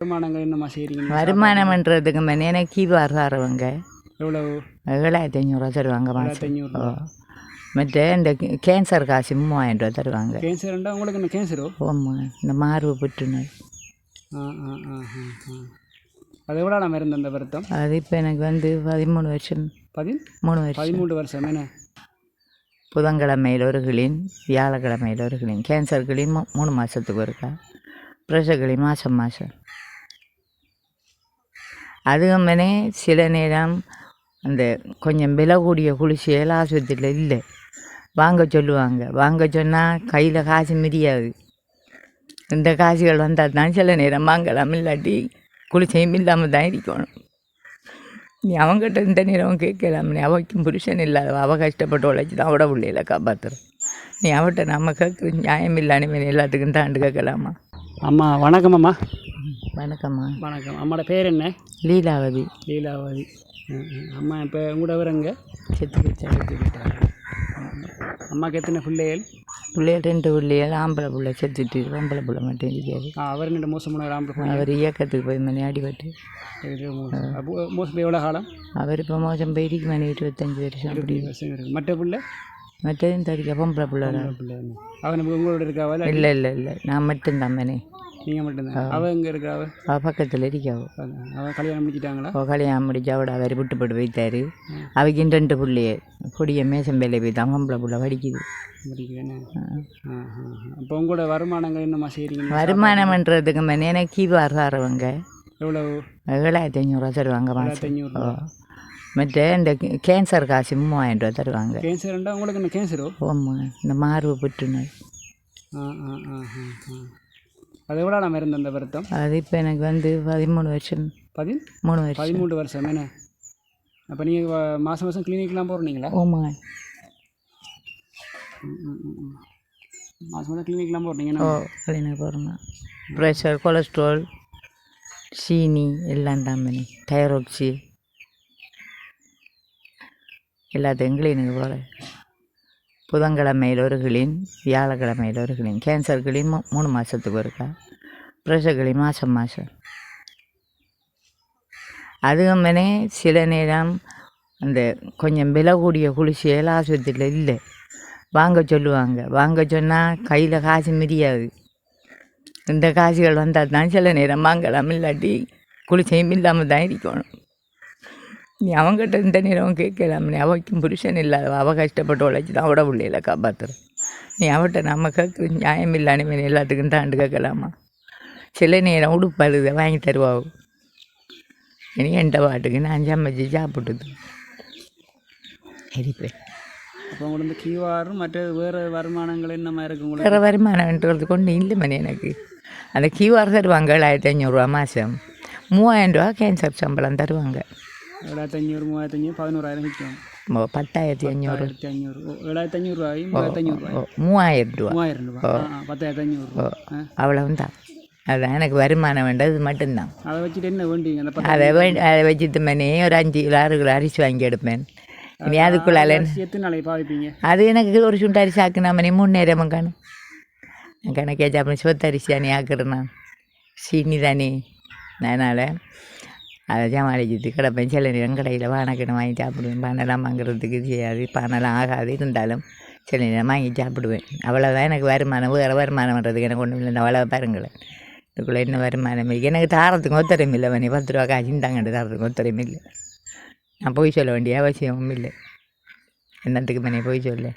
வருமானங்கள் என்னம்மா செய்கிறீங்க? வருமானம்ன்றதுக்கு மேலே எனக்கு கீவார் தருவாங்க. எவ்வளவு? 7500 தருவாங்க மாதம். 7500. மற்ற இந்த கேன்சர் காசு 3000 ரூபா தருவாங்க. கேன்சர்ண்டா உங்களுக்கு என்ன கேன்சரோ? ஓம்மா, இந்த மார்பு புற்றுநோய். அது எவ்வளோ நான் இருந்த அந்த வருத்தம்? அது இப்போ எனக்கு 13 வருஷம். 13 வருஷம் என்ன? புதன்கிழமையில் ஒரு கிளீன், வியாழக்கிழமையில் ஒரு கிளீன். கேன்சர் கிளீன் 3 மாதத்துக்கு ஒருக்கா, ப்ரெஷர் கிளீன் மாதம். அதுவுமே சில நேரம் அந்த கொஞ்சம் விலை கூடிய குளிர்ச்சியெல்லாம் ஆஸ்பத்திரியில் இல்லை, வாங்க சொல்லுவாங்க. வாங்க சொன்னால் கையில் காசு மிரியாது. இந்த காசுகள் வந்தால் தான் சில நேரம் வாங்கலாம், இல்லாட்டி குளிர்ச்சியும் இல்லாமல் தான் இருக்கணும். நீ அவங்ககிட்ட இந்த நேரம் கேட்கலாம். நீ அவைக்கும் புருஷன் இல்லாத அவள் கஷ்டப்பட்டு உழைச்சி தான் அவட பிள்ளையில காப்பாற்றுறேன். நீ அவட்ட நம்ம கேட்க நியாயம் இல்லாமல் எல்லாத்துக்கும் தாண்டு கேட்கலாமா? அம்மா வணக்கம். அம்மா வணக்கம்மா. வணக்கம். அம்மாவோட பேர் என்ன? லீலாவதி. லீலாவதி. அம்மா இப்போ உங்களோட வரங்க செத்துக்கிட்டாங்க. அம்மாவுக்கு எத்தனை பிள்ளைகள்? 2 பிள்ளைகள். ஆம்பளை பிள்ளை செத்துட்டு, பொம்பளை பிள்ளை மட்டும் இருக்காது. அவர் என்ன மோசமான ஆம்பளை? அவர் இயக்கத்துக்கு போய் மணி அடிபட்டு. மோசம் எவ்வளோ காலம்? அவர் இப்போ மோசம் போயிருக்கு மணி 25 வருஷம். அப்படி மற்ற பிள்ளை? மற்றதும் தடிக்க பொம்பளை பிள்ளை. அவன் உங்களோட இருக்காவா? இல்லை, நான் மட்டும்தான் மனே. நீங்கள் மட்டும்தான்? அவள் எங்கே இருக்காவ? அவள் பக்கத்தில் இருக்காவோ. அவள் கல்யாணம் முடிச்சிட்டாங்களா? கல்யாணம் முடிச்சு அவட அவர் விட்டுப்பட்டு வைத்தார். அவைக்கு 2 பிள்ளைய பொடிய மேசம் வேலை போய் தான் பொம்பளை பிள்ளை படிக்குது. இப்போ உங்களோட வருமானங்கள் என்னம்மா செய்கிறீங்க? வருமானம்ன்றதுக்கு மேலே எனக்கு கீவார் தருவாங்க. எவ்வளவு? 7500 தருவாங்க மாதம். 7500. மற்ற இந்த கேன்சர் காசு 3000 ரூபா தருவாங்க. கேன்சர்ண்டா உங்களுக்கு என்ன கேன்சரோ? ஓம்மா, இந்த மார்பு புற்றுநோய். அது எவ்வளோ நான் இருந்த அந்த வருத்தம்? அது இப்போ எனக்கு 13 வருஷம். 13 வருஷம் என்ன? அப்போ நீங்கள் மாதம் கிளினிக்லாம் போகிறீங்களா? ஓம்மா, மாதம் கிளினிக்லாம் போகிறீங்கன்னா? கிளினிக் போகிறோம்மா. ப்ரெஷர், கொலஸ்ட்ரால், சீனி எல்லாம் தான் பண்ணி, தைராய்ட்ஸு எல்லாத்தையும் கிளீனுக்கு போகிற. புதன்கிழமையில் ஒரு கிளீன், வியாழக்கிழமையில் ஒரு கிளீன். கேன்சர் கிளீன் 3 மாதத்துக்கு ஒருக்கா, ப்ரெஷர் கிளீன் மாதம். அதுவுமே சில நேரம் அந்த கொஞ்சம் விலை கூடிய குளிர்ச்சியெல்லாம் ஆஸ்பத்திரியில் இல்லை, வாங்க சொல்லுவாங்க. வாங்க சொன்னால் கையில் காசு மிரியாது. இந்த காசுகள் வந்தால் தான் சில நேரம் வாங்கலாம், இல்லாட்டி குளிர்ச்சியும் இல்லாமல் தான் இருக்கணும். நீ அவங்ககிட்ட இந்த நேரம் கேட்கலாம். நீ அவைக்கும் புருஷன் இல்லாத அவள் கஷ்டப்பட்டு உழைச்சி தான் அவட பிள்ளையில காப்பாற்றுறேன். நீ அவட்ட நம்ம கேட்க நியாயம் இல்லாமல் எல்லாத்துக்கும் தாண்டு கேட்கலாமா? சில நேரம் உடுப்பழுத வாங்கி தருவாவு. இனி எந்த பாட்டுக்கு நான் சமைச்சு சாப்பிட்டுது இருப்பேன். அப்போ உங்களுக்கு கீவாரும் மற்ற வேறு வருமானங்கள் என்னமா இருக்கும்? வேறு வருமானம்ன்றது கொண்டு இல்லை மணி எனக்கு. அந்த கீவார் தருவாங்க 7500 ரூபா மாதம். 3000 ரூபா கேன்சர் சம்பளம் தருவாங்க. 7500, 3000, 11,000 விற்கும். 10,500. 7,500 ரூபாய், 3,500 ரூபாய், 3000 ரூபா, 3000 ரூபா, 10,500. அவ்வளவுதான். அதுதான் எனக்கு வருமானம் வேண்டது. இது மட்டும்தான். அதை வச்சுட்டு என்ன வேண்டிங்க? அதை வச்சுட்டு மணி ஒரு 5 கிலோ 6 கிலோ அரிசி வாங்கி எடுப்பேன். இனி அதுக்குள்ளால எத்தனை நாளைக்கு பாவிப்பீங்க? அது எனக்கு ஒரு சுண்டு அரிசி ஆக்குனா மணி 3 நேரமும் காணும். நான் கணக்கே சாப்பிட சொத்தரிசி தானே ஆக்குறேன், நான் சீனி தானே. அதனால் அதை சமாளிச்சுட்டு கிடப்பேன். சில நேரம் கடையில் பானைக்கணை வாங்கி சாப்பிடுவேன். பானைலாம் வாங்குறதுக்கு செய்யாது, பானைலாம் ஆகாது. இருந்தாலும் சில நேரம் வாங்கி சாப்பிடுவேன். அவ்வளோதான் எனக்கு வருமானம். வேறு வருமானம் பண்ணுறதுக்கு எனக்கு ஒன்றும் இல்லை. அவ்வளோ பாருங்களேன், இதுக்குள்ளே என்ன வருமானம் இருக்குது எனக்கு? தாரத்துக்கு ஒத்தரையும் இல்லை மணி. 10 ரூபா காசு தாங்கண்டு தாரத்துக்கு ஒத்தரையும் இல்லை. நான் போய் சொல்ல வேண்டிய அவசியமும் இல்லை. என்னத்துக்கு மணி போய் சொல்ல?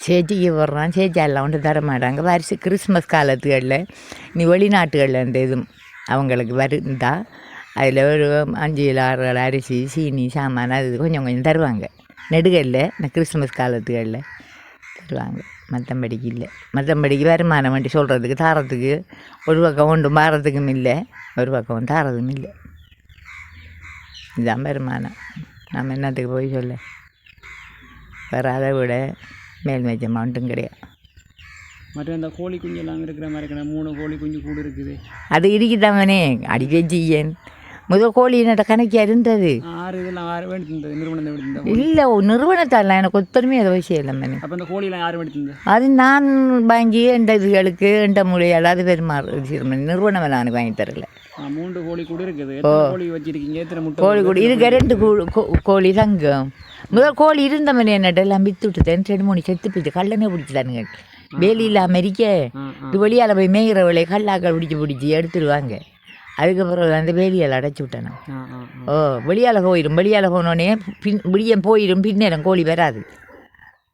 சேச்சிக்கு போடுறான், சேச்சியெல்லாம் ஒன்று தர மாட்டாங்க. வரிசை கிறிஸ்மஸ் காலத்துகளில் நீ வெளிநாட்டுகளில் இந்த இதுவும் அவங்களுக்கு வருந்தா அதில் ஒரு 5 கிலோ 6 கிலோ அரிசி, சீனி, சாமான் அது கொஞ்சம் கொஞ்சம் தருவாங்க. நெடுகளில் இந்த கிறிஸ்மஸ் காலத்துகளில் தருவாங்க. மற்றபடிக்கு இல்லை. மற்றபடிக்கு வருமானம் வண்டி சொல்கிறதுக்கு தாரத்துக்கு ஒரு பக்கம் ஒன்றும் பாரத்துக்கும் இல்லை, ஒரு பக்கம் தாரதும் இல்லை. இதுதான் வருமானம். நம்ம என்னத்துக்கு போய் சொல்ல? வேறு அதை விட மேல் மேய்ச்சமாக ஒன்றும் கிடையாது. மற்ற இந்த கோழி குஞ்சு எல்லாம் இருக்கிற மாதிரி இருக்கிற 3 கோழி குஞ்சு கூட இருக்குது. அது இருக்குதாமனே, அடிக்க செய்யன் முதல் கோழியினோட கணக்கியாக இருந்தது. 6 இதெல்லாம் 6 வேண்டியிருந்தது நிறுவனம் வேண்டியிருந்தது. இல்லை நிறுவனத்தால் எனக்கு ஒத்தருமே அதை விஷயம் இல்லை மணி. அப்போ அந்த கோழியெல்லாம் 6 வேண்டியிருந்தது. அது நான் வாங்கி எந்த இதுகளுக்கு எந்த மொழியால் அது பெருமாறு நிறுவனம் நான் வாங்கி தரல. 3 கோழி கூட இருக்குது. கோழி வச்சிருக்கீங்க? எத்தனை முட்டை? கோழி கூட இருக்க 2 கோழி தங்கம். முதல் கோழி இருந்த மணி என்னட்ட எல்லாம் வித்து விட்டுட்டேன். 2-3 செத்து போயிட்டு கல்லனே பிடிச்சிட்டானுங்க. வேலி இல்லாமல் இருக்க இது வெளியால் போய் மேய்கிற வேலையை கல்லாக்கள் பிடிச்சி எடுத்துடுவாங்க. அதுக்கப்புறம் அந்த வேலியால் அடைச்சி விட்டேன். வெளியால் போனோடனே விடியம் போயிடும். பின்னேரம் கோழி வராது.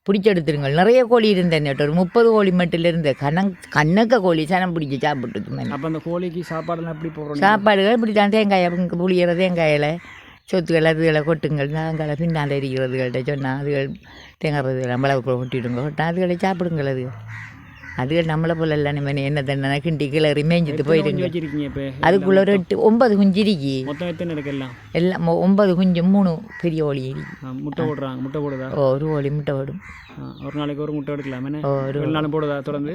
பிடிச்சி எடுத்துருங்கள். நிறைய கோழி இருந்தேன். ஒரு 30 கோழி மட்டும் இருந்த கண்ணக்க கோழி சனம் பிடிச்சி சாப்பிட்டுது. அப்போ அந்த கோழிக்கு சாப்பாடுலாம் எப்படி போடுறோம்? சாப்பாடுகள் இப்படி தான் தேங்காயை புளியிற தேங்காயில் சொத்துக்கள் அதுகளை கொட்டுங்கள். நாங்களை பின்னால் இருக்கிறதுகள்கிட்ட சொன்னால் அதுகள் தேங்காய் நம்மளை கொட்டிடுங்க. கொட்டா அதுகளை சாப்பிடுங்கள். அதுகள் நம்மளை போல இல்லை. நம்ம என்ன தண்ணா கிண்டி கிளறி மேய்ஞ்சிட்டு போயிடுங்க. அதுக்குள்ள ஒரு 8-9 குஞ்சு இருக்கு. மொத்தம் எத்தனை இருக்கு? எல்லாம் 9 குஞ்சு 3 பெரிய கோழி இருக்கு. முட்டை போடுறாங்க. முட்டை போடுதா? ஒரு கோழி முட்டை போடும். ஒரு நாளைக்கு ஒரு முட்டை எடுக்கலாம். ஒரு நாளும் போடுதா? தொடர்ந்து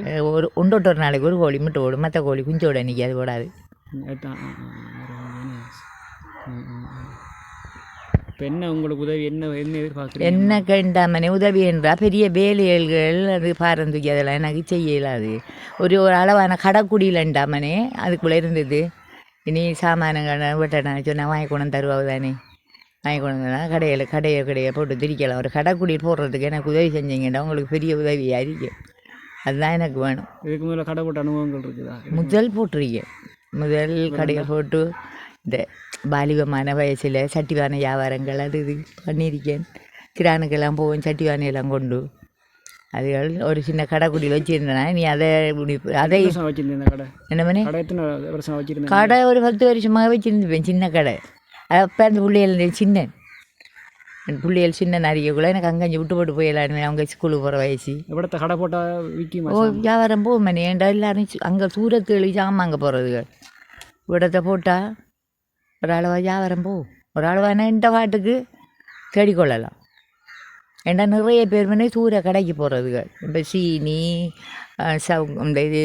ஒரு நாளைக்கு ஒரு கோழி முட்டை போடும். மற்ற கோழி குஞ்சோட இன்றைக்கி அது போடாது. இப்போ என்ன உங்களுக்கு உதவி என்ன எதிர்பார்க்குறீங்க? என்ன கேட்டாமனே உதவி என்றால் பெரிய வேலைகள் அது பாரந்துக்கி அதெல்லாம் எனக்கு செய்யலாது. ஒரு அளவான கடைக்குடியிலண்டாமனே அதுக்குள்ளே இருந்தது. இனி சாமானங்கள் விட்டனா சொன்னால் வாங்கி கொண்டு தருவாங்க தானே. வாங்கி கொண்டு கடையை போட்டு திரிக்கலாம். ஒரு கடைக்குடியில் போடுறதுக்கு எனக்கு உதவி செஞ்சீங்கன்னா உங்களுக்கு பெரிய உதவியாக இருக்கும். அதுதான் எனக்கு வேணும். இதுக்கு முதல்ல கடை போட்ட அனுபவங்கள் இருக்குதா? முதல் போட்டிருக்கேன். முதல் கடையை போட்டு இந்த பாலிகமான வயசில் சட்டிவான வியாபாரங்கள் அது இது பண்ணியிருக்கேன். கிரானுக்கெல்லாம் போவேன் சட்டிவானையெல்லாம் கொண்டு. அதுகள் ஒரு சின்ன கடைக்குடியில் வச்சுருந்தேன்னா நீ அதை வச்சுருந்தேன். கடை என்ன பண்ணி வச்சுருந்தேன்? கடை ஒரு 10 வருஷமாக வச்சுருந்துப்பேன். சின்ன கடை. அப்போ அந்த பிள்ளைகள் சின்ன நிறையக்குள்ளே எனக்கு அங்கே விட்டு போட்டு போயிடலான்னு அவங்க ஸ்கூலுக்கு போகிற வயசு. இവിടുത്തെ கடை போட்டால் விற்கும். வியாபாரம் போகும் மணி. ஏன்டா எல்லோரும் அங்கே சூரத்து ஜாமான் அங்கே போகிறதுகள் இவிடத்தை போட்டால் ஒரு அளவாக வியாபாரம் போகும். ஒரு அளவான இந்த பாட்டுக்கு தேடிக்கொள்ளலாம். ஏன்னா நிறைய பேர் வந்து சூரிய கடைக்கு போகிறதுகள். இப்போ சீனி இந்த இது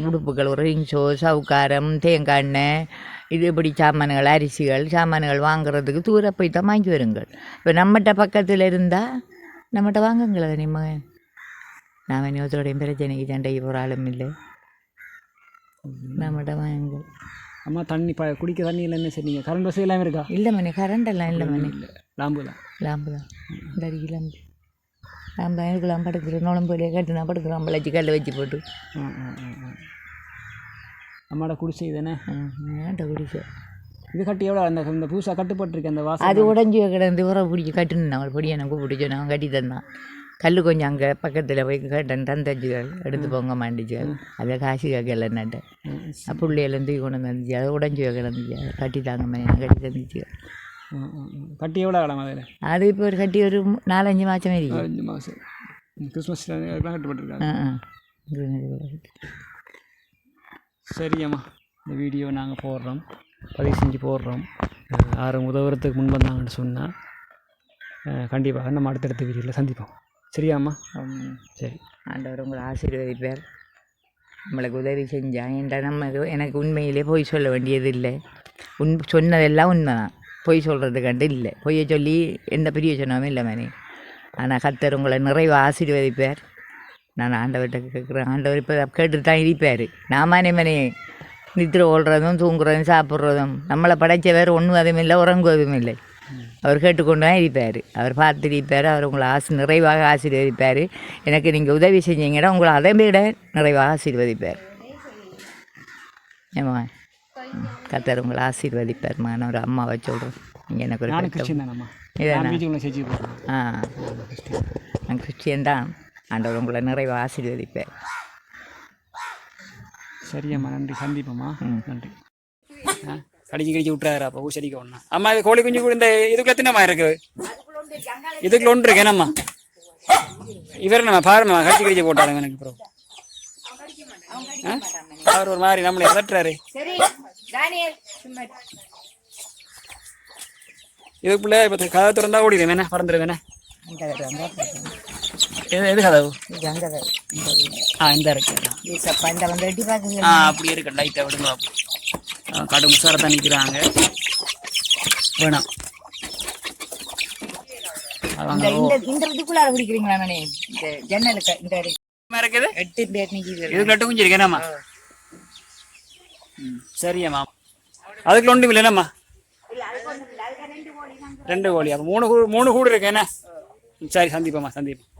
உடுப்புகள் ஒரு ரிங்ஸோ சவுக்காரம் தேங்காய் எண்ணெய் இது இப்படி சாமான்கள் அரிசிகள் சாமான்கள் வாங்குறதுக்கு தூர போய் தான் வாங்கி வருங்கள். இப்போ நம்மகிட்ட பக்கத்தில் இருந்தால் நம்மகிட்ட வாங்குங்களா நீ மகன். நான் இன்னொருத்தோடையும் பிரச்சனைக்கு சண்டைக்கு போகிற ஆளும் இல்லை. நம்மகிட்ட வாங்குங்கள். அம்மா தண்ணி குடிக்க தண்ணி இல்லை என்ன சரிங்க? கரண்ட் வசதி எல்லாமே இருக்கா? இல்லை மணி கரண்டெல்லாம் இல்லை மணி. லாம்பு தான் இந்த அடிக்கு லாம்பு எனக்குலாம் படுக்கிறேன். நுழம்புலையே கட்டுனா படுக்கிறோம். வளைச்சி கல்லை வச்சு போட்டு. அம்மாட குடிசை தானே? ஏன்ட்ட குடிசை இது கட்டி எவ்வளோ இந்த புதுசாக கட்டுப்பட்டுருக்கு அந்த வாசல்? அது உடஞ்சி கிடந்து உரம் பிடிச்சி கட்டுன்னு அவள் பொடி எனக்கு பிடிச்சோன்னு அவன் கட்டி தந்தான். கல் கொஞ்சம் அங்கே பக்கத்தில் போய் கேட்டேன். தந்தச்சுகள் எடுத்து போங்க மாண்டிச்சுகள். அதை காசு கேட்கல நட்டேன். புள்ளையிலேருந்து தூக்கி கொண்டு வந்துச்சு. அதை உடஞ்சி கிடந்துச்சு. அதை கட்டி தாங்க மேலே கட்டி தந்துச்சு. கட்டி எவ்வளோ காலம் அதில்? அது இப்போ ஒரு கட்டி ஒரு 4-5 மாதம் மாரி. 5 மாதம். கிறிஸ்மஸ் கட்டுப்பட்டுருக்காங்க. சரியாம்மா, இந்த வீடியோ நாங்கள் போடுறோம், பதிவு செஞ்சு போடுறோம். யாரும் உதவுறதுக்கு முன் வந்தாங்கன்னு சொன்னால் கண்டிப்பாக நம்ம அடுத்தடுத்த வீடியோவில் சந்திப்போம். சரியாம்மா? சரி. ஆண்டவர் உங்களை ஆசீர்வதிப்பார். நம்மளுக்கு உதவி செஞ்சாங்க. ஏன்டா நம்ம எனக்கு உண்மையிலே பொய் சொல்ல வேண்டியது இல்லை. சொன்னதெல்லாம் உண்மை தான். பொய் சொல்கிறதுக்காண்டு இல்லை. பொய்யை சொல்லி எந்த பிரயோஜனமும் இல்லை மணி. ஆனால் கர்த்தர் உங்களை நிறைவு ஆசீர்வதிப்பார். நான் ஆண்டவர்கிட்ட கேட்குறேன். ஆண்டவர் இப்போ கேட்டுட்டு தான் இருப்பார். நாமானே மணி நித்திர ஓடுறதும் தூங்குறதும் சாப்பிட்றதும் நம்மளை படைச்ச வேறு ஒன்றும் அதுவும் இல்லை, உறங்குவதும் இல்லை. அவர் கேட்டுக்கொண்டு தான் இருப்பார். அவர் பார்த்துருப்பார். அவர் உங்களை நிறைவாக ஆசீர்வதிப்பார். எனக்கு நீங்கள் உதவி செஞ்சீங்கன்னா உங்களை அதை விட நிறைவாக ஆசீர்வதிப்பார். ஏமா கர்த்தர் உங்களை ஆசீர்வதிப்பார். நான் ஒரு அம்மாவை சொல்கிறேன். நீங்கள் எனக்கு ஒரு நான் கிறிஸ்டியன் தான். ஆண்டவர் உங்களை நிறைவாக ஆசீர்வதிப்பார். சரியாம்மா, நன்றி. சந்திப்போம்மா. நன்றி. கடிச்சு விட்டுறாரு. அப்போ ஊசடிக்க ஒன்றா. அம்மா இது கோழி குஞ்சு கூட இந்த இதுக்குள்ள எத்தனைம்மா இருக்குது? இதுக்குள்ள ஒன்று இருக்கு என்னம்மா? இவர் நம்ம பாருமா கடிச்சு போட்டாருங்க எனக்கு. அப்புறம் அவர் ஒரு மாதிரி நம்மளை எதட்டுறாரு. இதுக்குள்ள இப்போ கதை திறந்தா ஓடிடுவேன் வேணா, பறந்துடுவேண்ணே. எது கதவு? இந்த இருக்கு. அப்படி இருக்கு. லைட்டாக விடுங்க. கடும் உசாரத்தான் நிற்கிறாங்க. வேணாம் இந்த இந்த இந்த இதுக்குள்ளார பிடிக்கிறீங்களா நானே இந்த ஜன்னலுக்கு இந்த இருக்குது 8 பேர் நிக்குது இதுக்கு 8 குஞ்சு இருக்கேனாம்மா சரியம்மா அதுக்கு ஒன்றும் இல்லைனாம்மா 2 கோழி அப்போ 3 கூடு இருக்கு என்ன சரி சந்திப்போம்மா சந்திப்போம்